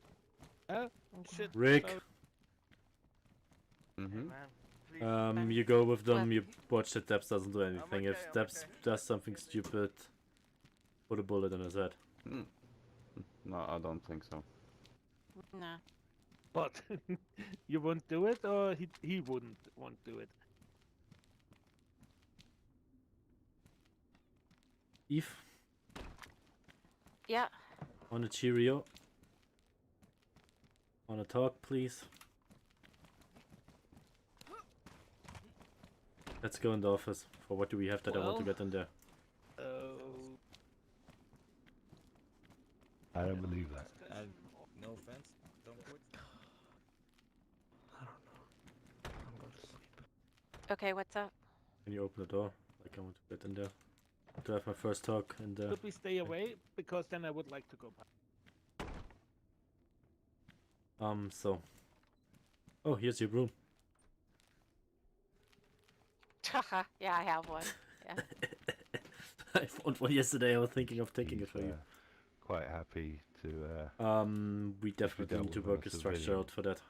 Oh, Oh, shit. God. Rick, So- Mm-hmm. Man, please. you go with them, What? you watch that Debs doesn't do anything. If okay, I'm Debs okay. does something stupid, put a bullet in his head. No, I don't think so. No. But you won't do it, or he won't do it. Eve, Yeah. on a cheerio. On a talk, please. Let's go in the office. For what do we have that I want to Well- get in there? Oh, I don't believe that. No offense. Don't quit. I don't know. I'm going to sleep. Okay, what's up? Can you open the door? Like I want to get in there. To have my first talk in there. could we stay away? Because then I would like to go back. So. Oh, here's your broom. Yeah, I have one. Yeah. I found one yesterday. I was thinking of taking it for He's, you. Quite happy to. We definitely dealt need to with him work a as a structure civilian. out for that.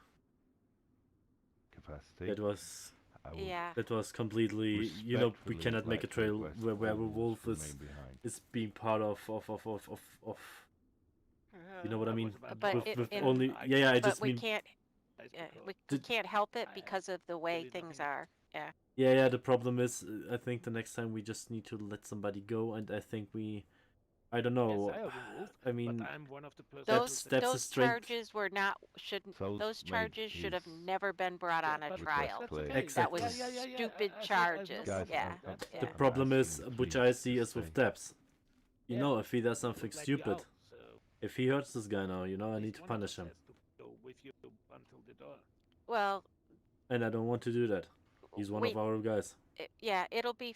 Capacity. That was I would Yeah. that was completely. You know, we respectfully cannot make a like to trail request where a all wolf wolves is remain behind. being part of. You know what I mean? was about But to With, it- with in- only I- yeah, I But just we mean can't. I Yeah, suppose. we Did- can't help it I- because of the way really things nothing. are. Yeah. yeah. The problem is, I think the next time we just need to let somebody go, and I think I don't know. Yes, I have a wolf, I mean, but I'm one of the persons. That's- who that's a Those straight- charges were not shouldn't. Soul's Those made charges should have his never been brought on a but trial. that's That's clear. okay. Exactly. That was Yeah, yeah, yeah, yeah. stupid I said I've charges. no Guys, Yeah. problem with that. Yeah. the I'm problem is, asking you which please I see to is with stay. Debs. You Yeah. know, if he does something Like you stupid, out, so if he hurts this guy now, you know, I at need least to one of punish us him, has to go with you until the door. Well, and I don't want to do that. He's one of our guys. yeah, it'll be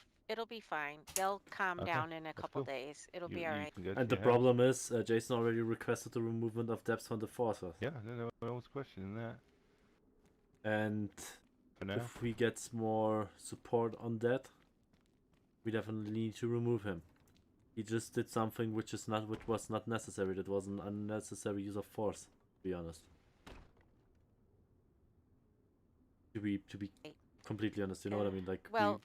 fine. They'll calm Okay, down in a that's couple cool. days. It'll You- be you all right. can go to And the your house. problem is, Jason already requested the removal of Debs from the forces. Yeah, no one's questioning that. And For now. if we get more support on that, we definitely need to remove him. He just did something which was not necessary. That was an unnecessary use of force, to be honest. To be completely honest, you know what I mean? Like, Well-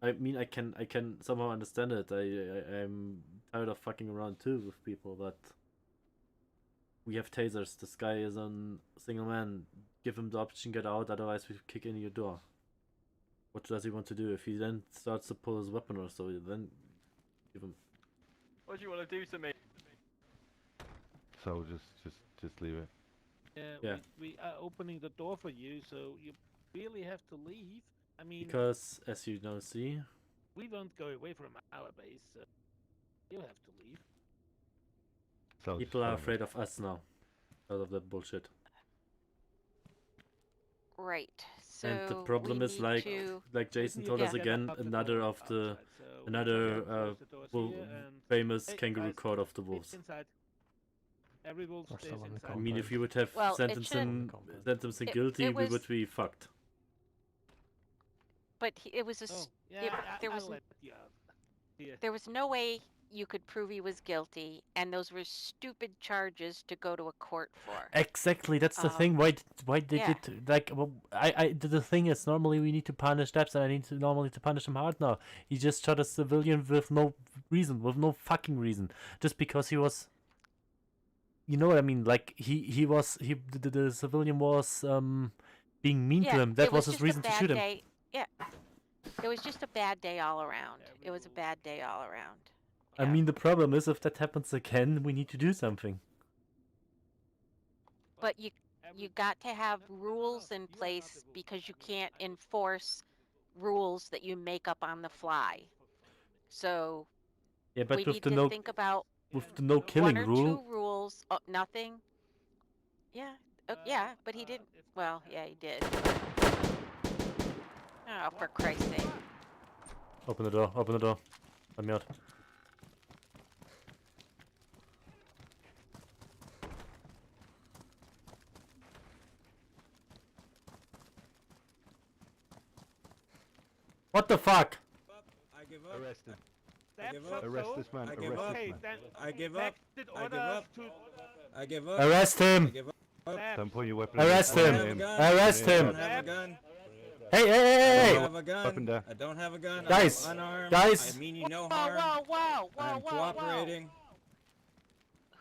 I mean, I can somehow understand it. I'm tired of fucking around too with people, but we have tasers. This guy is on single man. Give him the option, get out. Otherwise, we kick in your door. What does he want to do? If he then starts to pull his weapon or so, then give him. What do you want to do to me? So just leave it. Yeah, Yeah. we are opening the door for you, so you really have to leave. I mean, Because, as you now see, we won't go away from our base. So you'll have to leave. So people are afraid of us now. Because of that bullshit. Right. So And the problem we is need to... like Jason You told can us get again, out the another door of the outside, so we another can close the doors here and famous Hey, kangaroo guys, court of the stay wolves. inside. Every wolf We're stays still in the inside. I mean, if compound. you would have Well, it sentencing It- guilty, it we was- would be fucked. But it was a... Oh, s- yeah, there I'll was let you out. Here. There was no way you could prove he was guilty, and those were stupid charges to go to a court for. Exactly, that's the thing. Why did yeah. it like? Well, the thing is normally we need to punish Debs, and I need to normally to punish him hard now. He just shot a civilian with no reason, with no fucking reason, just because he was. You know what I mean? Like the civilian was being mean to him. That it was just his a reason to bad shoot him. day. Yeah. It was just a bad day all around. It was a bad day all around. I mean, the problem is if that happens again, we need to do something. But you got to have rules in place because you can't enforce rules that you make up on the fly. So Yeah, but we with need the to no think about with the no killing one or rule. two rules. Oh, nothing. Yeah. Yeah, but he didn't. Well, yeah, he did. Oh, for Christ's sake. Open the door. Open the door. Let me out. What the fuck? I give up. Arrest him. That's give not up. Arrest so. this man. I Arrest give up. this Okay, man. then I give up. executive I give order up. to I give up. Arrest I him! give up. Debs. Don't point your weapon. Arrest at him. him. Arrest I him! don't have a gun. Hey, hey, I hey, don't hey! have a gun. Weapon down. I don't have a gun. Guys, I'm unarmed. guys. I mean you no Whoa, harm. whoa, whoa, whoa, I'm whoa, cooperating. whoa.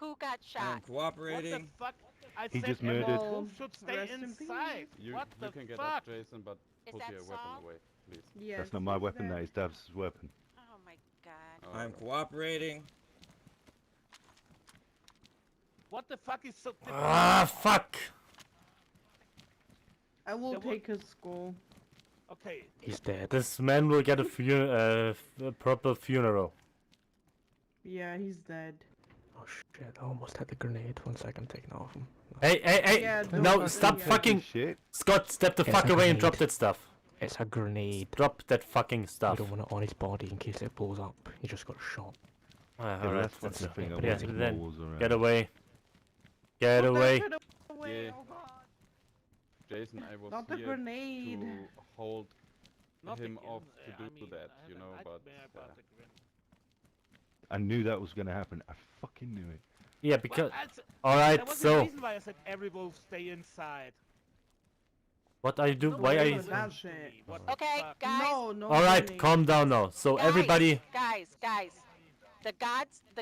Who got I'm shot? What the cooperating. fuck? I He said just every murdered- wolf should stay Rest in peace. inside. You What the can get fuck? up, Jason, but Is put that your Saul? weapon away, please. Yes, That's not my he's weapon. dead. That is Dav's weapon. Oh my god. Oh, I'm cooperating. What the fuck is so? Ah, fuck! I will There wa- take his skull. Okay. He's dead. This man will get a proper funeral. Yeah, he's dead. Oh shit, I almost had the grenade. 1 second, taking it off him. Hey, hey, hey! Yeah, don't No, fucking stop get- fucking... Shit. Scott, step the It's fuck a away and grenade. drop that stuff. It's a grenade. Drop that fucking You stuff. don't want it on his body in case it blows up. He just got shot. Ah, Yeah, alright, that's that's the thing. I but yeah, want to then walls around. get away. Get Put that away. shit away, Yeah. oh god. Jason, I was Not the here grenade. to hold Not him again. off to I do mean, that, I you have know, a but nightmare about the grenade. I knew that was going to happen. I fucking knew it. Yeah, Well, because... there Alright, was a so... reason why I said every wolf stay inside. What I do... No Why one I... listens That's to it. me. What the Okay, fuck? guys. No, Alright, grenade. calm down now. So Guys, everybody... Guys. The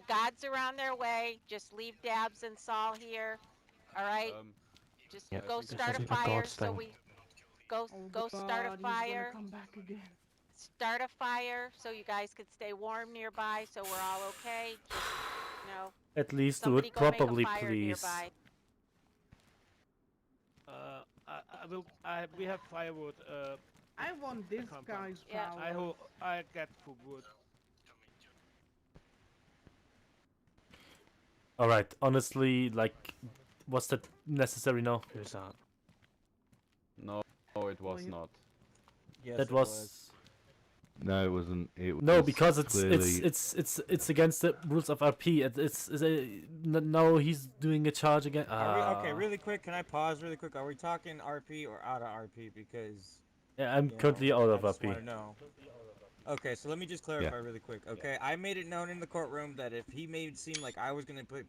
gods are on their way. Just leave Dabs and Saul here. All right. Just Yeah, go this start a isn't a fire God's so thing. we go Oh go start a God, he's fire. gonna come back again. Start a fire so you guys could stay warm nearby, so we're all okay. Just, you know, At least do somebody it go make a properly, fire please. nearby. I will. We have firewood. I want this compound. guy's Yeah. power. I get for wood. Alright, honestly, like... Was that necessary now? Who's that? no, it was you- not. Yes, That it was... No, it wasn't. It was No, because it's clearly... it's against the rules of RP. No, he's doing a charge again. Okay, really quick. Can I pause really quick? Are we talking RP or out of RP? Because Yeah, I'm you currently know, out I of just RP. wanna know. Okay, so let me just clarify really quick. Okay, I made it known in the courtroom that if he made it seem like I was gonna put